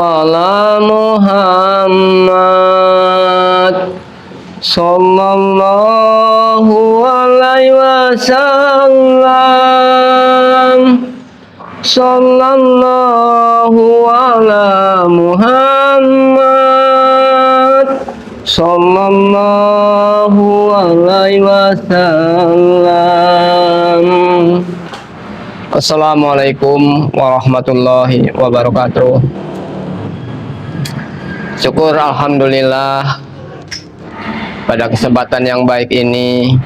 ala Muhammad sallallahu alaihi wasallam. Sallallahu ala Muhammad sallallahu alaihi wasallam. Assalamualaikum warahmatullahi wabarakatuh. Syukur alhamdulillah, pada kesempatan yang baik ini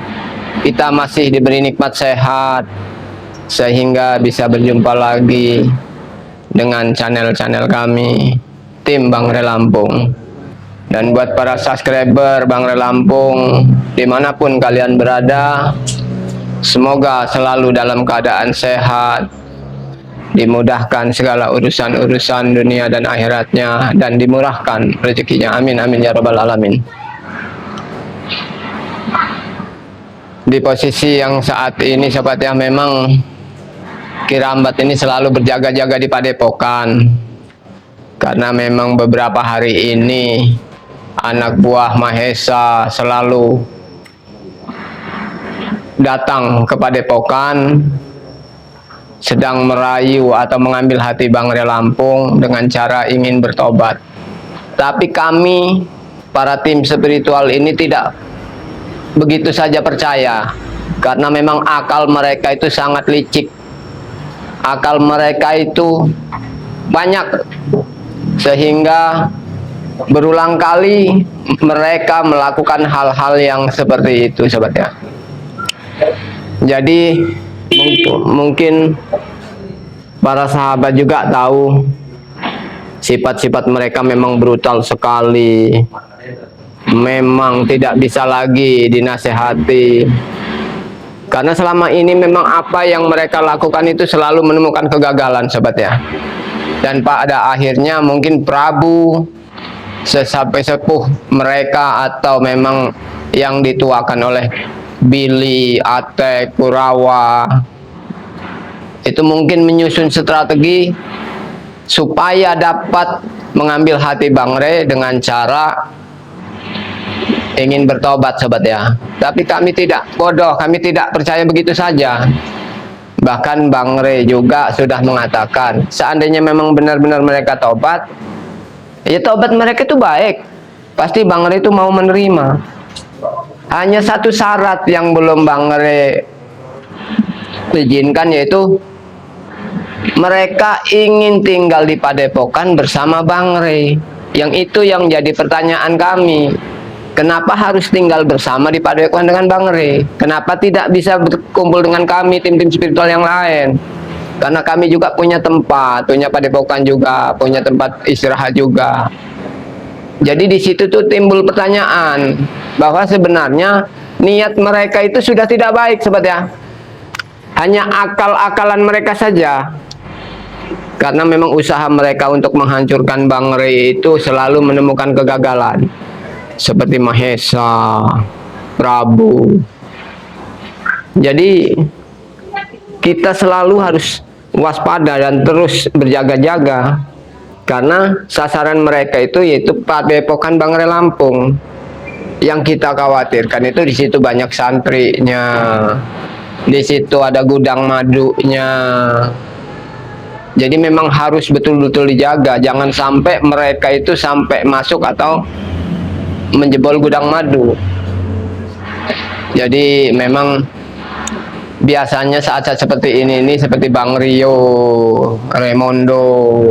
kita masih diberi nikmat sehat sehingga bisa berjumpa lagi dengan channel-channel kami, tim Bangre Lampung. Dan buat para subscriber Bangre Lampung dimanapun kalian berada, semoga selalu dalam keadaan sehat, dimudahkan segala urusan-urusan dunia dan akhiratnya, dan dimurahkan rezekinya. Amin amin ya rabbal alamin. Di posisi yang saat ini sobat ya, memang Kirambat ini selalu berjaga-jaga di Padepokan, karena memang beberapa hari ini anak buah Mahesa selalu datang ke Padepokan, sedang merayu atau mengambil hati Bangre Lampung dengan cara ingin bertobat. Tapi kami, para tim spiritual ini, tidak begitu saja percaya, karena memang akal mereka itu sangat licik. Akal mereka itu banyak, sehingga berulang kali mereka melakukan hal-hal yang seperti itu sobat ya. Jadi mungkin para sahabat juga tahu sifat-sifat mereka memang brutal sekali, memang tidak bisa lagi dinasehati, karena selama ini memang apa yang mereka lakukan itu selalu menemukan kegagalan sobat ya. Dan pada akhirnya mungkin Prabu, sesampai sepuh mereka, atau memang yang dituakan oleh Bili, Atek, Kurawa, itu mungkin menyusun strategi supaya dapat mengambil hati Bangre dengan cara ingin bertobat sobat ya. Tapi kami tidak bodoh, kami tidak percaya begitu saja. Bahkan Bangre juga sudah mengatakan, seandainya memang benar-benar mereka tobat, ya tobat mereka itu baik, pasti Bangre itu mau menerima. Hanya satu syarat yang belum Bangre izinkan, yaitu mereka ingin tinggal di Padepokan bersama Bangre. Yang itu yang jadi pertanyaan kami. Kenapa harus tinggal bersama di Padepokan dengan Bangre? Kenapa tidak bisa berkumpul dengan kami, tim-tim spiritual yang lain? Karena kami juga punya tempat, punya Padepokan juga, punya tempat istirahat juga. Jadi di situ tuh timbul pertanyaan bahwa sebenarnya niat mereka itu sudah tidak baik sobat ya. Hanya akal-akalan mereka saja. Karena memang usaha mereka untuk menghancurkan Bangre itu selalu menemukan kegagalan. Seperti Mahesa, Prabu. Jadi kita selalu harus waspada dan terus berjaga-jaga, karena sasaran mereka itu yaitu Padepokan Bangre Lampung. Yang kita khawatirkan itu di situ banyak santrinya, di situ ada gudang madunya. Jadi memang harus betul-betul dijaga, jangan sampai mereka itu sampai masuk atau menjebol gudang madu. Jadi memang biasanya saat-saat seperti ini seperti Bang Rio, Raimondo,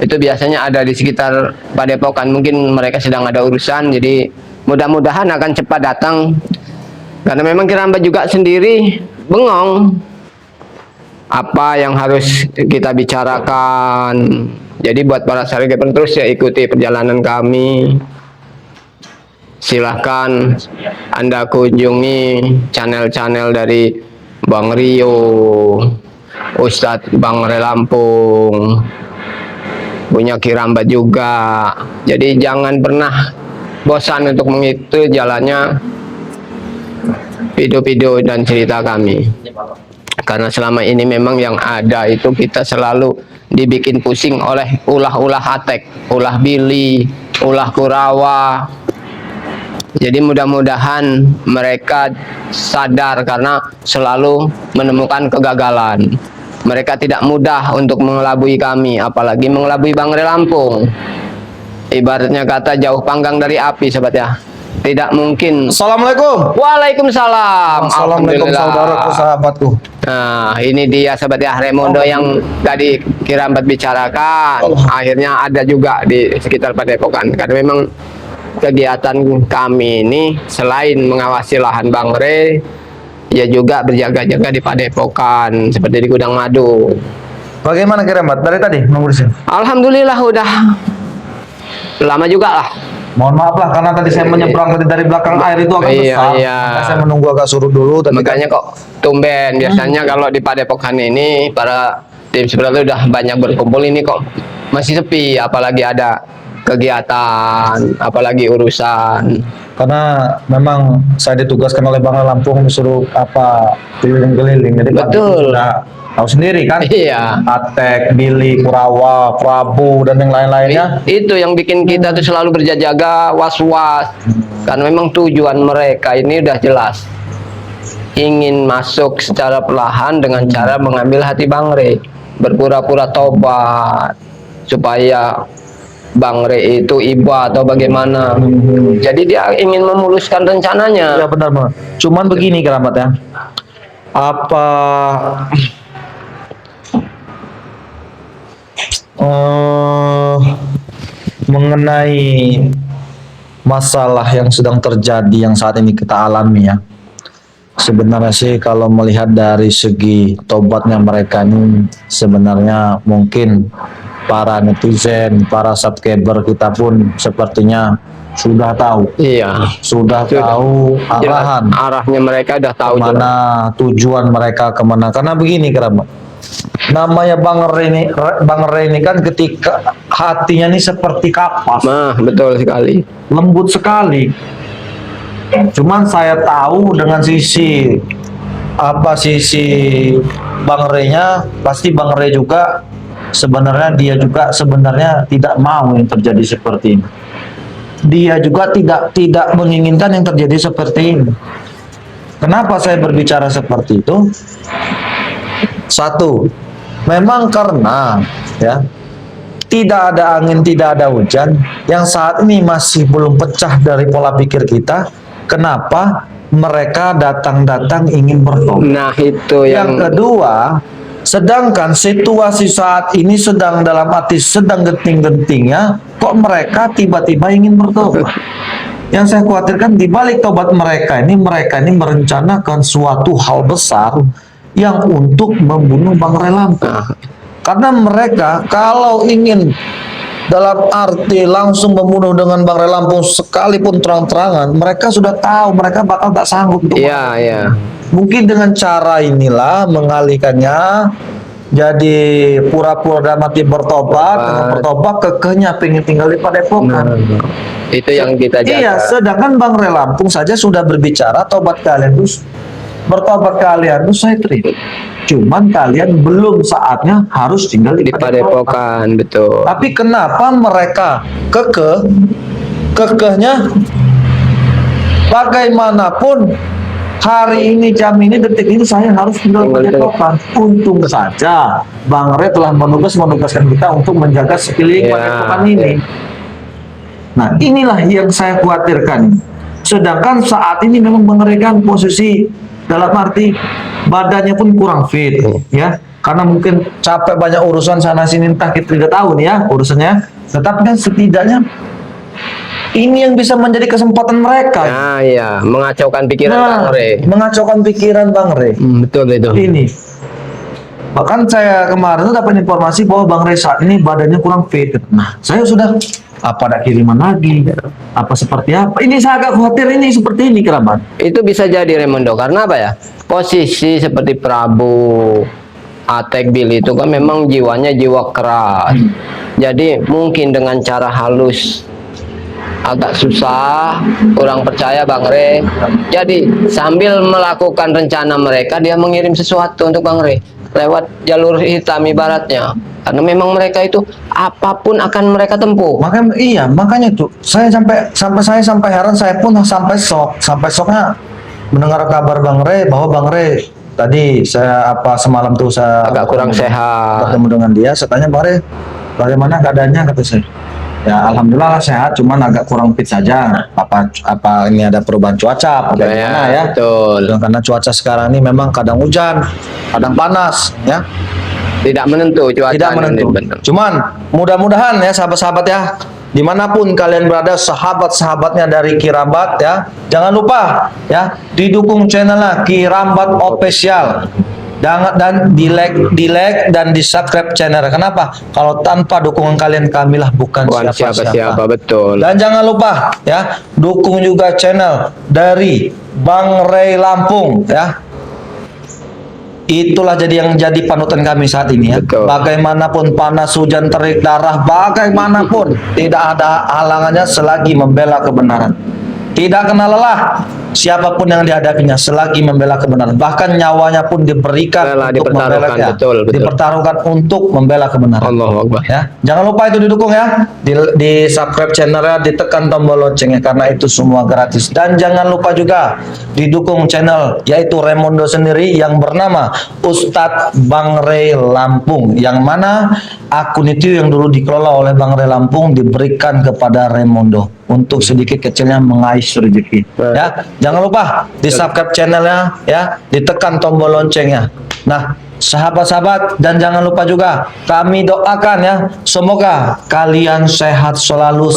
itu biasanya ada di sekitar Padepokan. Mungkin mereka sedang ada urusan, jadi mudah-mudahan akan cepat datang. Karena memang Kirambat juga sendiri bengong apa yang harus kita bicarakan. Jadi buat para subscriber terus ya ikuti perjalanan kami. Silahkan Anda kunjungi channel-channel dari Bang Rio, Ustadz Bangre Lampung, punya Kirambat juga. Jadi jangan pernah bosan untuk mengikuti jalannya video-video dan cerita kami. Karena selama ini memang yang ada itu kita selalu dibikin pusing oleh ulah-ulah Atek, ulah Billy, ulah Kurawa. Jadi mudah-mudahan mereka sadar karena selalu menemukan kegagalan. Mereka tidak mudah untuk mengelabui kami, apalagi mengelabui Bang Rey Lampung. Ibaratnya kata jauh panggang dari api, sobat ya. Tidak mungkin. Assalamualaikum. Waalaikumsalam. Assalamualaikum saudaraku, sahabatku. Nah, ini dia sobat ya, Raymondo yang tadi Kirabat bicarakan. Akhirnya ada juga di sekitar Padepokan. Karena memang kegiatan kami ini selain mengawasi lahan Bang Rey, ya juga berjaga-jaga di Padepokan seperti di Gudang Madu. Bagaimana Kirabat dari tadi nunggu di sini? Alhamdulillah udah lama juga lah. Mohon maaf lah karena tadi saya menyeberang tadi dari belakang air itu agak besar. Maka saya menunggu agak surut dulu. Makanya kok tumben. Biasanya kalau di Padepokan ini para tim sebenarnya udah banyak berkumpul, ini kok masih sepi, apalagi ada kegiatan, apalagi urusan. Karena memang saya ditugaskan oleh Bang Rey Lampung disuruh keliling-keliling. Jadi betul. Sudah tahu sendiri kan? Iya. Atek, Billy, Kurawa, Prabu dan yang lain-lainnya. Itu yang bikin kita tuh selalu berjaga-jaga, was-was. Karena memang tujuan mereka ini udah jelas. Ingin masuk secara perlahan dengan cara mengambil hati Bang Rey, berpura-pura tobat supaya Bang Rey itu iba atau bagaimana. Jadi dia ingin memuluskan rencananya. Ya benar benar. Cuman begini Keramat ya. Apa mengenai masalah yang sedang terjadi yang saat ini kita alami ya. Sebenarnya sih kalau melihat dari segi tobatnya mereka ini sebenarnya mungkin para netizen, para subscriber kita pun sepertinya sudah tahu. Iya. Sudah tahu arahan. Arahnya mereka udah tahu kemana tujuan mereka kemana. Karena begini Kerabat. Namanya Bang Rey ini kan ketika hatinya ini seperti kapas. Nah, betul sekali. Lembut sekali. Cuman saya tahu dengan sisi Bang Rey-nya, pasti Bang Rey juga sebenarnya tidak mau yang terjadi seperti ini. Dia juga tidak menginginkan yang terjadi seperti ini. Kenapa saya berbicara seperti itu? Satu, memang karena ya tidak ada angin, tidak ada hujan yang saat ini masih belum pecah dari pola pikir kita. Kenapa mereka datang-datang ingin bertobat? Nah, itu yang kedua, sedangkan situasi saat ini sedang dalam arti sedang genting-gentingnya, kok mereka tiba-tiba ingin bertobat? Yang saya khawatirkan di balik tobat mereka ini merencanakan suatu hal besar yang untuk membunuh Bang Rey Lampung. Karena mereka kalau ingin dalam arti langsung membunuh dengan Bang Rey Lampung sekalipun terang-terangan, mereka sudah tahu mereka bakal tak sanggup untuk iya. Mungkin dengan cara inilah mengalihkannya jadi pura-pura mati bertobat, dengan bertobat kekehnya pengen tinggal di Padepokan. Itu yang kita jaga. Iya, sedangkan Bang Rey Lampung saja sudah berbicara bertobat kalian tuh saya terima. Cuman kalian belum saatnya harus tinggal di Padepokan, betul. Tapi kenapa mereka kekehnya bagaimanapun hari ini, jam ini, detik ini saya harus tinggal di Padepokan. Untung saja Bang Rey telah menugaskan kita untuk menjaga sekeliling Padepokan ini. Nah, inilah yang saya khawatirkan. Sedangkan saat ini memang Bang Rey kan posisi dalam arti badannya pun kurang fit ya, karena mungkin capek banyak urusan sana sini, entah kita tidak tahu nih ya urusannya. Tetapi kan setidaknya ini yang bisa menjadi kesempatan mereka. Nah, iya, mengacaukan pikiran Bang Rey. Mengacaukan pikiran Bang Rey. Betul itu. Ini. Bahkan saya kemarin dapat informasi bahwa Bang Rey saat ini badannya kurang fit. Nah, saya sudah apa ada kiriman lagi? Apa seperti apa? Ini saya agak khawatir ini seperti ini Kerabat. Itu bisa jadi Raymondo karena apa ya? Posisi seperti Prabu, Atek, Billy itu kan memang jiwanya jiwa keras. Jadi mungkin dengan cara halus agak susah, kurang percaya Bang Re. Jadi sambil melakukan rencana mereka, dia mengirim sesuatu untuk Bang Re lewat jalur hitam ibaratnya. Karena memang mereka itu apapun akan mereka tempuh. Makanya tuh saya sampai heran, saya pun sampai shocknya mendengar kabar Bang Re bahwa Bang Re tadi saya semalam tuh saya Agak kurang sehat. bertemu dengan dia, saya tanya Bang Re bagaimana keadaannya, kata saya. Ya alhamdulillah sehat, cuman agak kurang fit saja. Apa ini ada perubahan cuaca? Bagaimana ya? Betul. Karena cuaca sekarang ini memang kadang hujan, kadang panas, ya. Tidak menentu cuaca. Tidak menentu. Cuman mudah-mudahan ya sahabat-sahabat ya, dimanapun kalian berada, sahabat-sahabatnya dari Kirambat ya, jangan lupa ya didukung channelnya Kirambat Official. Dan di like dan di subscribe channel. Kenapa? Kalau tanpa dukungan kalian, kamilah bukan siapa-siapa. Betul. Dan jangan lupa ya dukung juga channel dari Bang Re Lampung ya. Itulah yang jadi panutan kami saat ini ya. Betul. Bagaimanapun panas, hujan, terik, darah, bagaimanapun tidak ada halangannya selagi membela kebenaran. Tidak kenal lelah siapapun yang dihadapinya selagi membela kebenaran. Bahkan nyawanya pun diberikan untuk membela, ya. Dipertaruhkan untuk membela kebenaran. Allahu Akbar. Ya, jangan lupa itu didukung ya. Di subscribe channelnya, ditekan tombol loncengnya karena itu semua gratis. Dan jangan lupa juga didukung channel yaitu Raymondo sendiri yang bernama Ustadz Bang Re Lampung, yang mana akun itu yang dulu dikelola oleh Bang Re Lampung diberikan kepada Raymondo untuk sedikit kecilnya mengais rezeki. Ya, jangan lupa di subscribe channelnya ya, ditekan tombol loncengnya. Nah, sahabat-sahabat, dan jangan lupa juga kami doakan ya, semoga kalian sehat selalu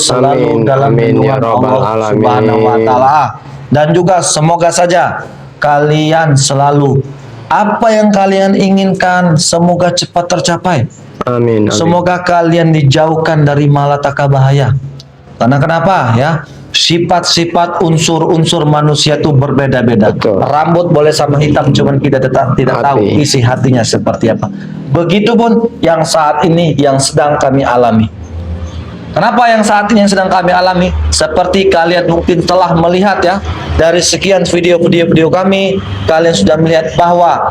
dalam lindungan Allah Subhanahu wa taala, dan juga semoga saja kalian selalu apa yang kalian inginkan semoga cepat tercapai. Amin. Semoga kalian dijauhkan dari malapetaka bahaya. Karena kenapa ya? Sifat-sifat unsur-unsur manusia itu berbeda-beda. Rambut boleh sama hitam, cuman kita tidak tahu isi hatinya seperti apa. Begitupun yang saat ini yang sedang kami alami. Kenapa yang saat ini yang sedang kami alami? Seperti kalian mungkin telah melihat ya, dari sekian video kami, kalian sudah melihat bahwa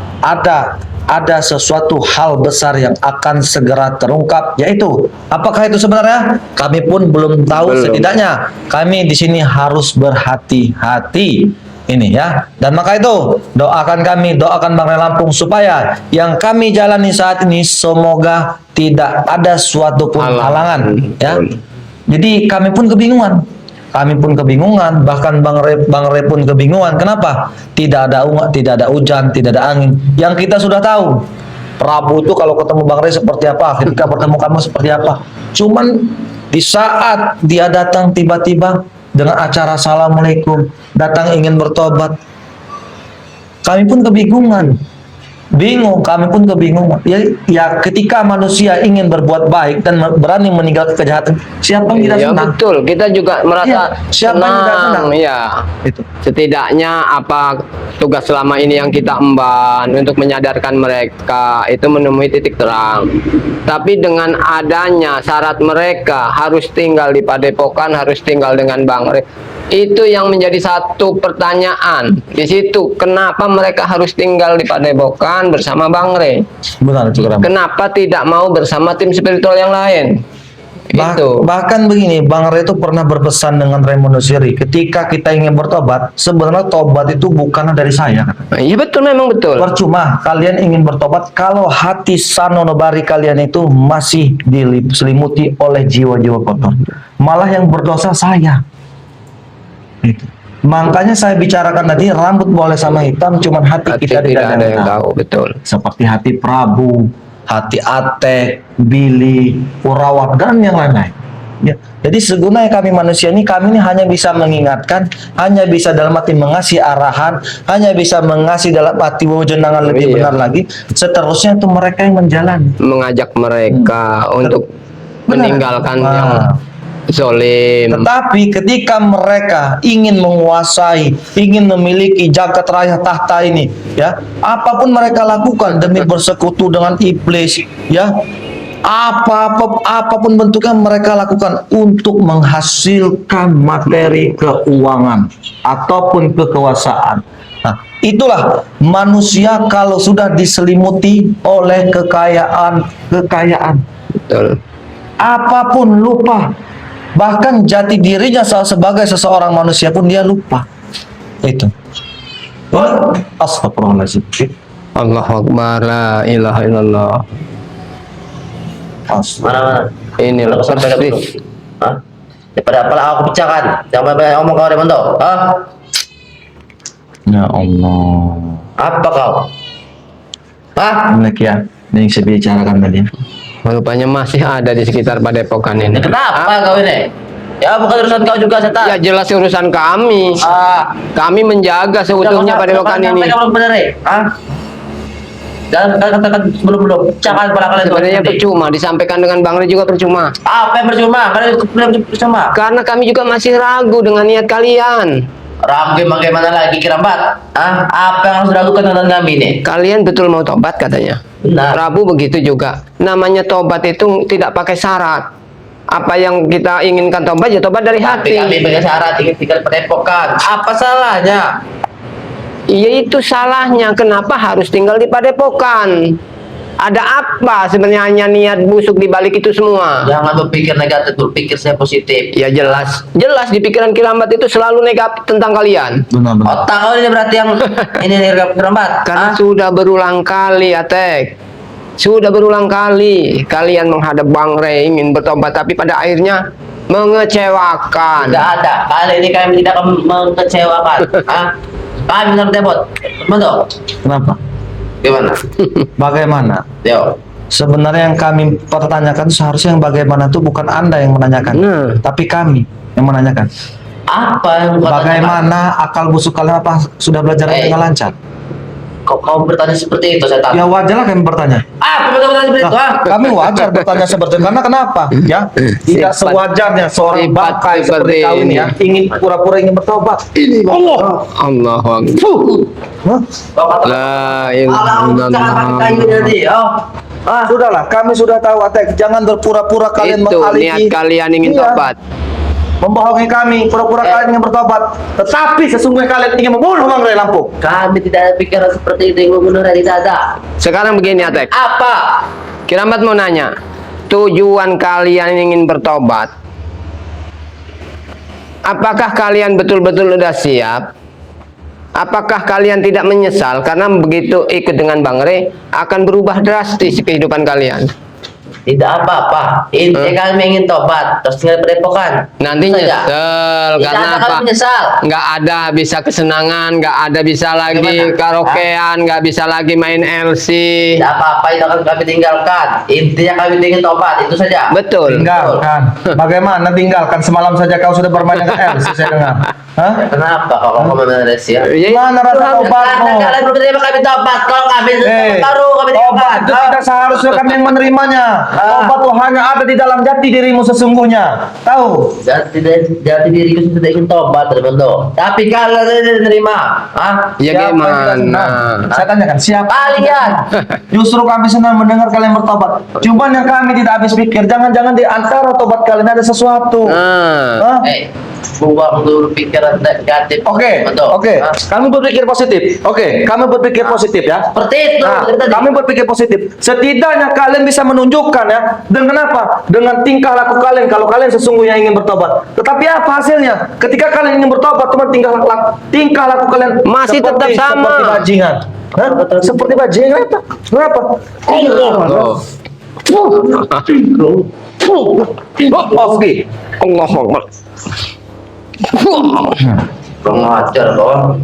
ada sesuatu hal besar yang akan segera terungkap, yaitu apakah itu sebenarnya? Kami pun belum tahu. Setidaknya kami di sini harus berhati-hati ini ya. Dan maka itu doakan Bang Re Lampung supaya yang kami jalani saat ini semoga tidak ada suatu pun halangan ya. Jadi kami pun kebingungan. Bahkan Bang Re pun kebingungan. Kenapa? Tidak ada hujan, tidak ada angin. Yang kita sudah tahu, Prabu itu kalau ketemu Bang Re seperti apa, ketika bertemu kamu seperti apa. Cuman di saat dia datang tiba-tiba dengan acara assalamualaikum, datang ingin bertobat, kami pun kebingungan. Kami pun kebingungan. Ya ketika manusia ingin berbuat baik dan berani meninggalkan kejahatan, siapa yang tidak senang? Betul, kita juga merasa siapa yang tidak senang? Ya. Itu. Setidaknya apa tugas selama ini yang kita emban untuk menyadarkan mereka itu menemui titik terang. Tapi dengan adanya syarat mereka harus tinggal di Padepokan, harus tinggal dengan Bang Re, itu yang menjadi satu pertanyaan di situ. Kenapa mereka harus tinggal di Padepokan bersama Bang Re? Benar, kenapa tidak mau bersama tim spiritual yang lain? Bahkan begini, Bang Re itu pernah berpesan dengan Raymondo Siri, ketika kita ingin bertobat, sebenarnya tobat itu bukan dari saya. Iya betul, memang betul. Percuma kalian ingin bertobat kalau hati sanonobari kalian itu masih diselimuti oleh jiwa-jiwa kotor. Malah yang berdosa saya. Itu. Makanya saya bicarakan tadi, rambut boleh sama hitam, cuman hati kita tidak ada yang tahu. Betul. Seperti hati Prabu, hati Atek, Billy, Urawat, dan yang lain-lain. Ya. Jadi sebenarnya kami manusia ini, kami ini hanya bisa mengingatkan, hanya bisa dalam arti mengasih arahan, hanya bisa mengasih dalam arti wewenang lebih benar lagi. Seterusnya itu mereka yang menjalani. Mengajak mereka untuk meninggalkan yang zolim. Tetapi ketika mereka ingin menguasai, ingin memiliki jagat raya tahta ini, ya, apapun mereka lakukan demi bersekutu dengan iblis, ya, apapun bentuknya mereka lakukan untuk menghasilkan materi keuangan ataupun kekuasaan. Nah, itulah manusia kalau sudah diselimuti oleh kekayaan. Betul. Apapun lupa. Bahkan jati dirinya sebagai seseorang manusia pun dia lupa. Itu. Astagfirullahaladzim. Allahu Akbar, la ilaha illallah. Mana? Ini loh persis. Hah? Daripada apalah aku pecahkan. Jangan banyak ngomong kau Remondo. Hah? Ya Allah. Apa kau? Hah? Demikian yang saya bicarakan tadi. Rupanya masih ada di sekitar Padepokan ini. Kenapa kau ini? Ya bukan urusan kau juga setan. Ya jelas urusan kami. Kami menjaga seutuhnya Padepokan ini. Kamu benar ya? Hah? Dan katakan belum pecahkan kepala kalian. Sebenarnya percuma, disampaikan dengan Bang Re juga percuma. Apa yang percuma? Kalian percuma. Karena kami juga masih ragu dengan niat kalian. Ragu bagaimana lagi Kirambat? Hah? Apa yang harus dilakukan dengan kami ini? Kalian betul mau tobat katanya. Benar. Prabu begitu juga. Namanya tobat itu tidak pakai syarat. Apa yang kita inginkan tobat ya tobat dari Tapi hati. kami pakai syarat ingin tinggal di Padepokan. Apa salahnya? Iya itu salahnya. Kenapa harus tinggal di Padepokan? Ada apa sebenarnya niat busuk di balik itu semua? Jangan berpikir negatif, berpikir saya positif. Ya jelas di pikiran Kirambat itu selalu negatif tentang kalian. Benar-benar. Otak kau ini berarti yang ini nih Kirambat. Karena sudah berulang kali, Atek. Sudah berulang kali kalian menghadap Bang Re ingin bertobat, tapi pada akhirnya mengecewakan. Tidak ada. Kali ini kami tidak akan mengecewakan. Hah? Kami benar debot. Betul. Kenapa? Gimana? Bagaimana? Yo. Sebenarnya yang kami pertanyakan seharusnya yang bagaimana itu bukan Anda yang menanyakan, Nah. tapi kami yang menanyakan. Apa yang kau tanyakan? Bagaimana akal busuk kalian apa sudah belajar dengan lancar? Kau bertanya seperti itu, saya tahu. Ya wajarlah kami bertanya. Apa bertanya seperti itu? Nah, kami wajar bertanya seperti itu karena kenapa? Ya, tidak Sifat- sewajarnya seorang sifat bangkai seperti seperti kau ini ini. ya ingin pura-pura ingin bertobat. Allah. Allahu Akbar. Hah? Kau kata La ilaha jangan pakai kayu illallah. tadi. Oh. Sudahlah, kami sudah tahu Atek. Jangan berpura-pura kalian Itu mengalihkan. niat kalian ingin Iya. tobat. Membohongi kami, pura-pura kalian ingin bertobat, tetapi sesungguhnya kalian ingin membunuh Bang Ray Lampung. Kami tidak ada pikiran seperti itu yang membunuh tidak ada. Sekarang begini, Atek. Apa? Kirambat mau nanya, tujuan kalian ingin bertobat, apakah kalian betul-betul udah siap? Apakah kalian tidak menyesal karena begitu ikut dengan Bang Re akan berubah drastis kehidupan kalian? Tidak apa-apa. Intinya kami ingin tobat. Terus tinggal Padepokan. Nanti Itu saja. nyesel Tidak karena ada apa? kami menyesal. Nggak ada bisa kesenangan, nggak ada bisa lagi Gimana? karaokean, nggak bisa lagi main LC. Tidak apa-apa itu akan kami tinggalkan. Intinya kami ingin tobat. Itu saja. Betul. Tinggalkan. Bagaimana tinggalkan? Semalam saja kau sudah bermain dengan LC saya dengar. Hah? Kenapa kalau kamu menulis ya? Mana rasa tobatmu? Karena kalian belum menerima kami tobat. Kalau kami baru kami Tobat tobat. itu tidak seharusnya kami yang menerimanya. Tobat itu hanya ada di dalam jati dirimu sesungguhnya. Tahu? Jati diriku sudah ingin tobat terbentuk. Tapi kalian tidak menerima. Hah? Ya Siapa yang tidak gimana? senang? Saya tanyakan siapa? Kalian. Justru kami senang mendengar kalian bertobat. Cuman yang kami tidak habis pikir, jangan-jangan di antara tobat kalian ada sesuatu. Nah, Hah? Buang dulu pikiran negatif. Oke, Betul. oke. Hah? Kami berpikir positif. Oke, kami berpikir positif ya. Seperti itu. Nah, dari tadi. kami berpikir positif. Setidaknya kalian bisa menunjukkan ya. Dengan apa? Dengan tingkah laku kalian kalau kalian sesungguhnya ingin bertobat. Tetapi apa hasilnya? Ketika kalian ingin bertobat, cuma tingkah laku kalian Masih tetap sama. Seperti bajingan. Hah? Seperti bajingan apa? Kenapa? Oke. Allahu Akbar. Kurang ajar kau.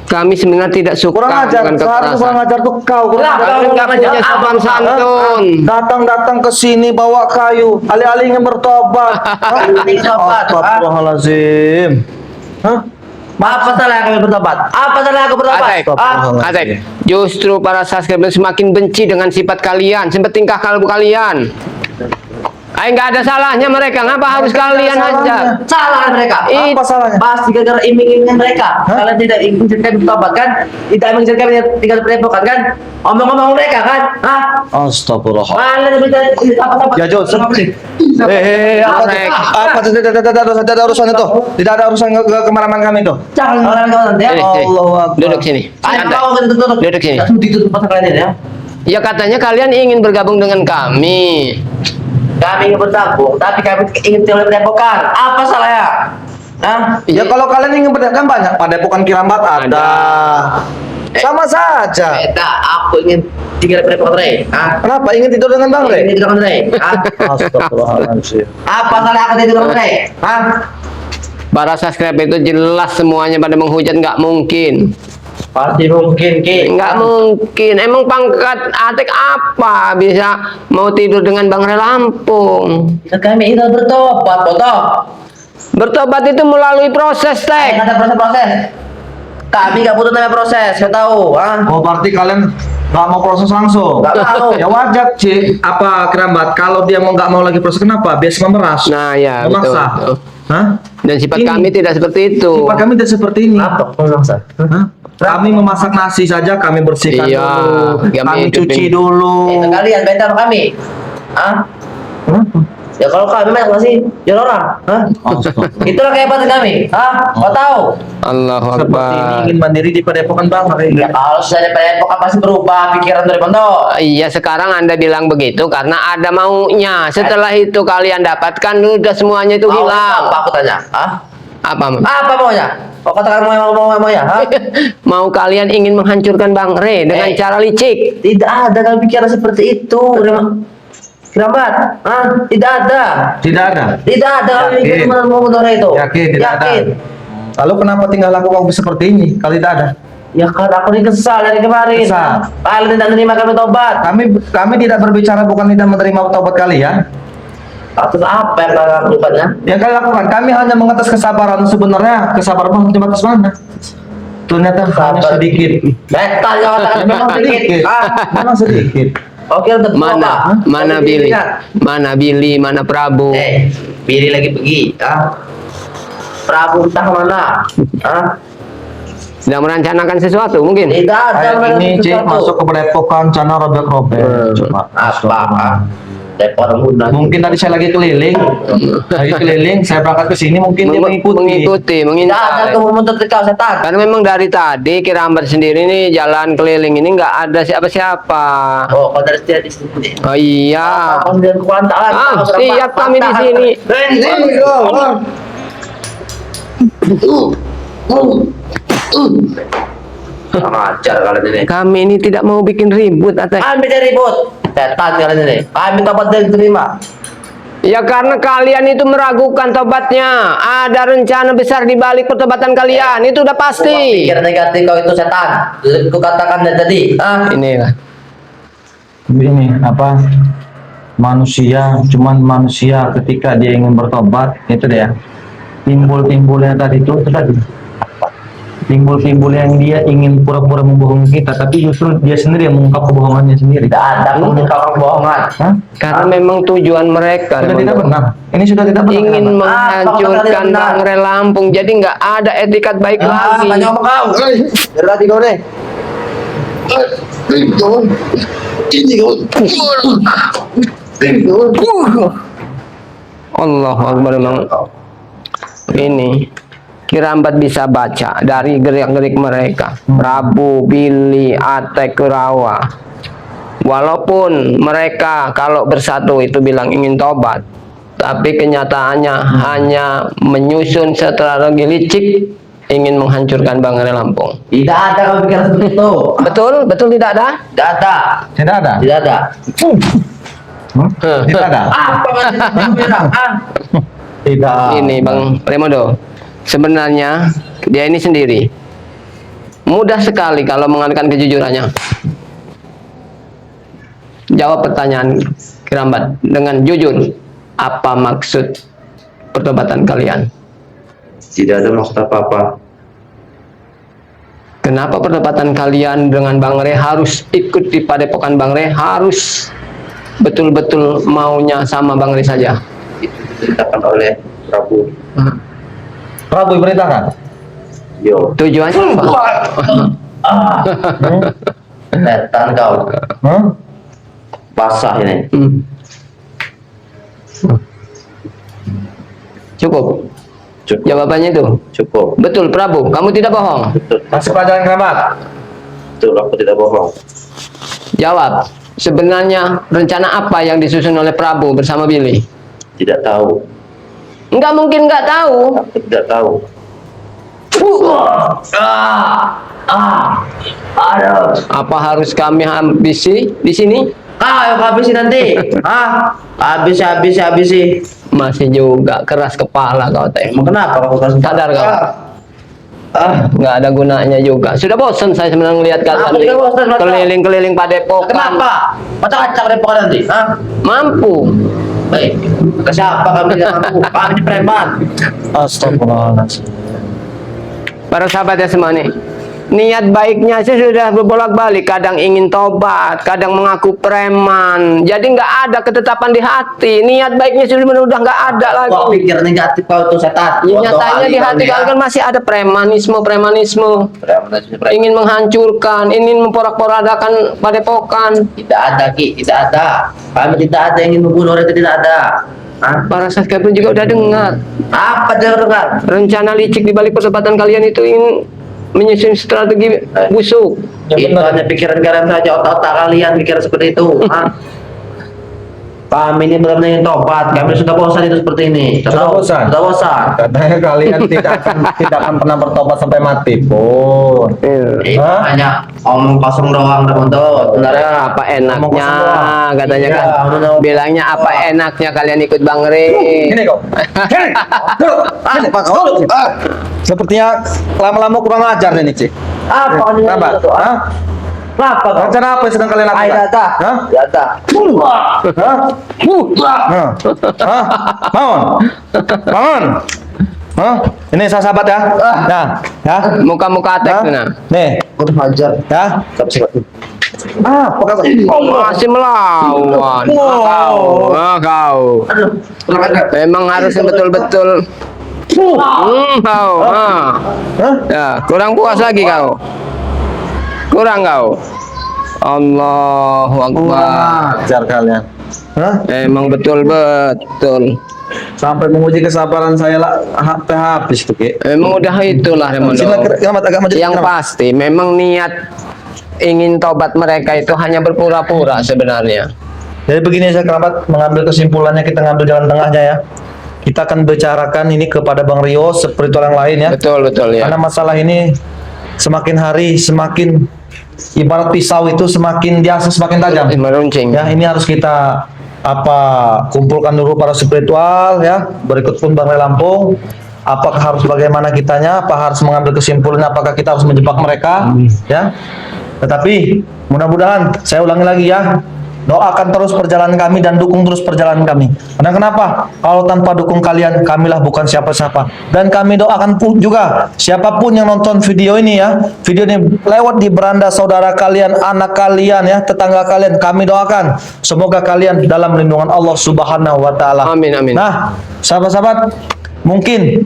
Kami sebenarnya tidak suka Kurang ajar. dengan Seharusnya kurang kekerasan. ajar tuh kau. Kurang Lah, ajar. kau Nggak punya sopan santun. Datang-datang ke sini bawa kayu, alih-alih ingin bertobat. Ingin tobat, Astagfirullahaladzim. Hah? Apa salah kami bertobat? Apa salah aku bertobat? Atek, Ah? Atek, justru para subscriber semakin benci dengan sifat kalian, sifat tingkah kalbu kalian. Nggak ada salahnya mereka. Ngapa harus kalian aja? Salah kan mereka. Apa salahnya? Pasti gara-gara iming-imingan mereka. Kalian tidak menginginkan bertobat kan? Tidak menginginkan tinggal padepokan kan? Omong-omong mereka kan? Hah? Astagfirullah. Mana bisa apa-apa? Ya Jod, apa tidak ada urusan itu? Tidak ada urusan kemarahan kami itu. Jangan orang-orang nanti ya. Allahu Akbar. Duduk sini. Ayo Santai. mau kita tutup. Duduk sini. Ditutup pasar kalian ya. Ya katanya kalian ingin bergabung dengan kami. Kami ingin bertabung, tapi kami ingin tinggal di padepokan. Apa salahnya? Hah? Ya kalau kalian ingin berdagang banyak, padepokan Kiramat ada. Sama saja. Beda, aku ingin tinggal di padepokan Rey. Hah? Kenapa ingin tidur dengan Bang Rey? Ingin tidur dengan Rey. Hah? Astagfirullahaladzim. Apa salah aku tidur dengan Rey? Hah? Para subscriber itu jelas semuanya pada menghujat, nggak mungkin. Pasti mungkin, Ki. Nggak mungkin. Emang pangkat Atek apa bisa mau tidur dengan Bang Rey Lampung? Ya, kami itu bertobat, Botoh. Bertobat itu melalui proses, Tek. Ada proses-proses. Kami nggak butuh namanya proses, saya tahu. Ah, Oh berarti kalian nggak mau proses langsung? nggak mau. Ya wajar Cik. Apa Kiramat? Kalau dia mau nggak mau lagi proses, kenapa? Biasa memeras. Nah, ya, betul, Memaksa. betul. Hah? Dan sifat Ini. kami tidak seperti itu. Sifat kami tidak seperti ini. Apa? Masa? Hah? Kami memasak nasi saja, kami bersihkan Iya, dulu, kami kami hidupin. cuci dulu. Itu kalian beda sama kami. Ah, Kenapa? ya kalau kami masak nasi, jual orang. Hah? Itulah kehebatan kami. Hah? Kau tahu? Allahu Seperti ini Akbar. ingin mandiri di padepokan Bang Rey. Ya kalau sudah ada padepokan pasti berubah pikiran dari pondok. Iya, sekarang Anda bilang begitu karena ada maunya. Setelah itu kalian dapatkan udah semuanya itu Mau hilang. apa aku tanya? Hah? Apa? Apa maunya? Kau katakan mau ya? Hah? Mau kalian ingin menghancurkan Bang Rey dengan cara licik? Tidak ada kalau pikiran seperti itu. Kerabat, tidak ada. Tidak ada. Tidak ada kalau Yakin? ingin mau itu. Yakin tidak Yakin. ada. Lalu kenapa tinggal laku seperti ini? Kalau tidak ada. Ya kan aku ini kesal dari kemarin. Kesal. Kalian tidak menerima kami tobat. Kami tidak berbicara bukan tidak menerima taubat kalian. Atas apa yang kalian lakukannya? Ya kalian lakukan. Kami hanya mengatas kesabaran sebenarnya. Kesabaran di batas mana? Ternyata hanya sedikit. Betal yang katakan memang sedikit. Memang sedikit. Oke, untuk Mana Billy? Mana Billy? Mana Prabu? Billy lagi pergi. Prabu entah kemana. Sedang merencanakan sesuatu mungkin? Tidak ada Kayak ini Cik sesuatu. masuk ke padepokan Cana robek-robek. Coba. Apa? Depot muda. Mungkin tadi saya lagi keliling, saya berangkat ke sini mungkin dia mengikuti. Tidak ada mengintai. kamu menuntut kau setan. Karena memang dari tadi Kiramat sendiri nih jalan keliling ini nggak ada siapa-siapa. Oh, kau dari sini di sini. Oh iya. Kau sendiri kuantakan. Siap kami di sini. Ajar kalian ini. Kami ini tidak mau bikin ribut, Atek. Kami tidak ribut. Setan kalian ini. Kami tobat dan terima. Ya karena kalian itu meragukan tobatnya. Ada rencana besar di balik pertobatan kalian. Itu udah pasti. Pikiran negatif kau itu setan. Ku katakan dari tadi. Inilah. Ini apa? Manusia, cuman manusia ketika dia ingin bertobat, itu dia. Timbul-timbulnya tadi itu tadi. Timbul-timbul yang dia ingin pura-pura membohongi kita, tapi justru dia sendiri yang mengungkap kebohongannya sendiri. Tidak ada pengungkapan kebohongan. Hah? Karena memang tujuan mereka Sudah tidak benar. Ini sudah tidak benar. ingin Kenapa? menghancurkan Bang Rey Lampung. Jadi nggak ada etikat baik lagi. Banyak omong kau. Berarti kau deh. Allahu Akbar memang. Ini Kiramat bisa baca dari gerik-gerik mereka. Prabu, Billy, Atek, Kurawa. Walaupun mereka kalau bersatu itu bilang ingin tobat, tapi kenyataannya hanya menyusun strategi licik ingin menghancurkan Bang Rey Lampung. Tidak ada kau pikiran seperti itu. Betul? Betul tidak ada? Tidak ada. Tidak ada. Tidak ada. Tidak ada. Apa yang bilang? Tidak. Ini Bang Remodo, sebenarnya dia ini sendiri mudah sekali kalau mengatakan kejujurannya. Jawab pertanyaan Kiramat dengan jujur. Apa maksud pertobatan kalian? Tidak ada maksud apa-apa. Kenapa pertobatan kalian dengan Bang Rey harus ikut di padepokan Bang Rey? Harus betul-betul maunya sama Bang Re saja? Ditetapkan oleh Prabu. Prabu diperintahkan. Yo. Tujuannya apa? Setan kau. Hah? Basah ini. Cukup. Cukup. Jawabannya itu. Cukup. Betul Prabu, kamu tidak bohong. Betul. Kasih pelajaran kerabat. Betul, aku tidak bohong. Jawab. Sebenarnya rencana apa yang disusun oleh Prabu bersama Billy? Tidak tahu. Enggak mungkin enggak tahu. Aku tidak tahu. Aduh. Apa harus kami habisi di sini? Ayo habisin nanti. Habisi. Masih juga keras kepala kau teh. Emang kenapa kau kasih Sadar kau? Nggak ada gunanya juga. Sudah bosan saya sebenarnya melihat kalian Aku juga bosan, Mas. keliling-keliling Padepokan. Kenapa? Macam-macam repot nanti. Mampu. Baik. Ke siapa kami tidak mampu? Kami preman. Astagfirullahaladzim. Para sahabat ya semua nih, niat baiknya sih sudah berbolak-balik. Kadang ingin tobat, kadang mengaku preman. Jadi nggak ada ketetapan di hati. Niat baiknya sudah nggak ada lagi. Kau pikir negatif kau itu setan. Ya, nyatanya di hati kalian kan masih ada premanisme. Ingin menghancurkan, ingin memporak-porandakan Padepokan. Tidak ada Ki, tidak ada. Kami tidak ada yang ingin membunuh orang itu, tidak ada. Para subscriber juga udah dengar. Apa dengar? Rencana licik di balik persahabatan kalian itu ingin menyusun strategi busuk. Itu hanya pikiran kalian saja, otak-otak kalian pikir seperti itu. Kami ini benar-benar ingin tobat. Kami sudah bosan itu seperti ini. Sudah bosan? Sudah bosan. Katanya kalian tidak akan pernah bertobat sampai mati pun. Hanya omong kosong doang, Ramonto. Benar ya? Apa enaknya katanya kan? Iya, benar. Bilangnya apa enaknya kalian ikut Bang Re. Ini kau. Apa kau? Sepertinya lama-lama kurang ajar nih Cik. Apa ini? Kenapa? Hah? Kenapa kau? Rencana apa yang sedang kalian lakukan? Ayo data. Hah? Data. Hah? Hah? Hah? Bangun. Hah? Ini sahabat ya. Nah, ya. Muka-muka atek Hah? tuh nah. Nih, Udah hajar. ya. Apa kata? Masih melawan. Kau. Kau. Aduh, kurang ajar. Memang harus betul-betul. Kau. Hah? Ya, kurang puas lagi kau. Kurang kau. Allahu Akbar. Ajar kalian. Hah? Emang betul-betul. Sampai menguji kesabaran saya lah habis tuh, Ki. Emang udah itulah Remondo. Sila agak maju. Yang pasti memang niat ingin tobat mereka itu hanya berpura-pura sebenarnya. Jadi begini saya kerabat mengambil kesimpulannya, kita ngambil jalan tengahnya ya. Kita akan bicarakan ini kepada Bang Rio spiritual yang lain ya. Betul ya. Karena masalah ini semakin hari semakin ibarat pisau itu semakin diasah semakin tajam. Meruncing. Ya, ini harus kita kumpulkan dulu para spiritual ya. Berikut pun Bang Ray Lampung. Apakah harus bagaimana kitanya? Apa harus mengambil kesimpulan? Apakah kita harus menjebak mereka? Ya. Tetapi mudah-mudahan saya ulangi lagi ya. Doakan terus perjalanan kami dan dukung terus perjalanan kami. Karena kenapa? Kalau tanpa dukung kalian, kamilah bukan siapa-siapa. Dan kami doakan pun juga siapapun yang nonton video ini ya, video ini lewat di beranda saudara kalian, anak kalian ya, tetangga kalian, kami doakan semoga kalian dalam lindungan Allah Subhanahu wa taala. Amin. Nah, sahabat-sahabat, mungkin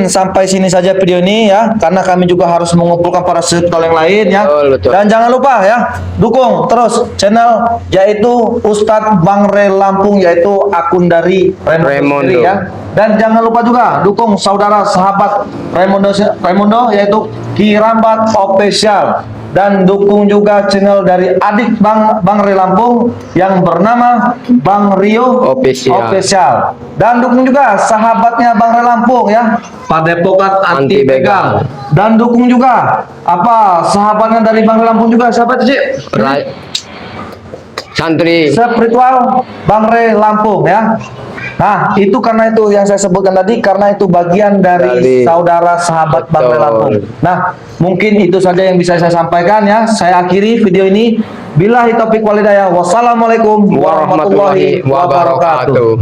sampai sini saja video ini ya, karena kami juga harus mengumpulkan para spiritual yang lain ya. Betul. Dan jangan lupa ya, dukung terus channel yaitu Ustadz Bang Ray Lampung, yaitu akun dari Raimondo sendiri ya. Dan jangan lupa juga dukung saudara sahabat Raimondo yaitu Kirambat Official. Dan dukung juga channel dari adik Bang Ray Lampung yang bernama Bang Rio Official. Dan dukung juga sahabatnya Bang Ray Lampung ya, Padepokan Anti Begal. Dan dukung juga sahabatnya dari Bang Ray Lampung juga, siapa itu Cik? Santri Spiritual Bang Ray Lampung ya. Nah, itu karena itu yang saya sebutkan tadi, karena itu bagian dari saudara sahabat Bang Ray Lampung. Nah, mungkin itu saja yang bisa saya sampaikan ya. Saya akhiri video ini. Billahi taufiq wal hidayah. Wassalamualaikum warahmatullahi wabarakatuh.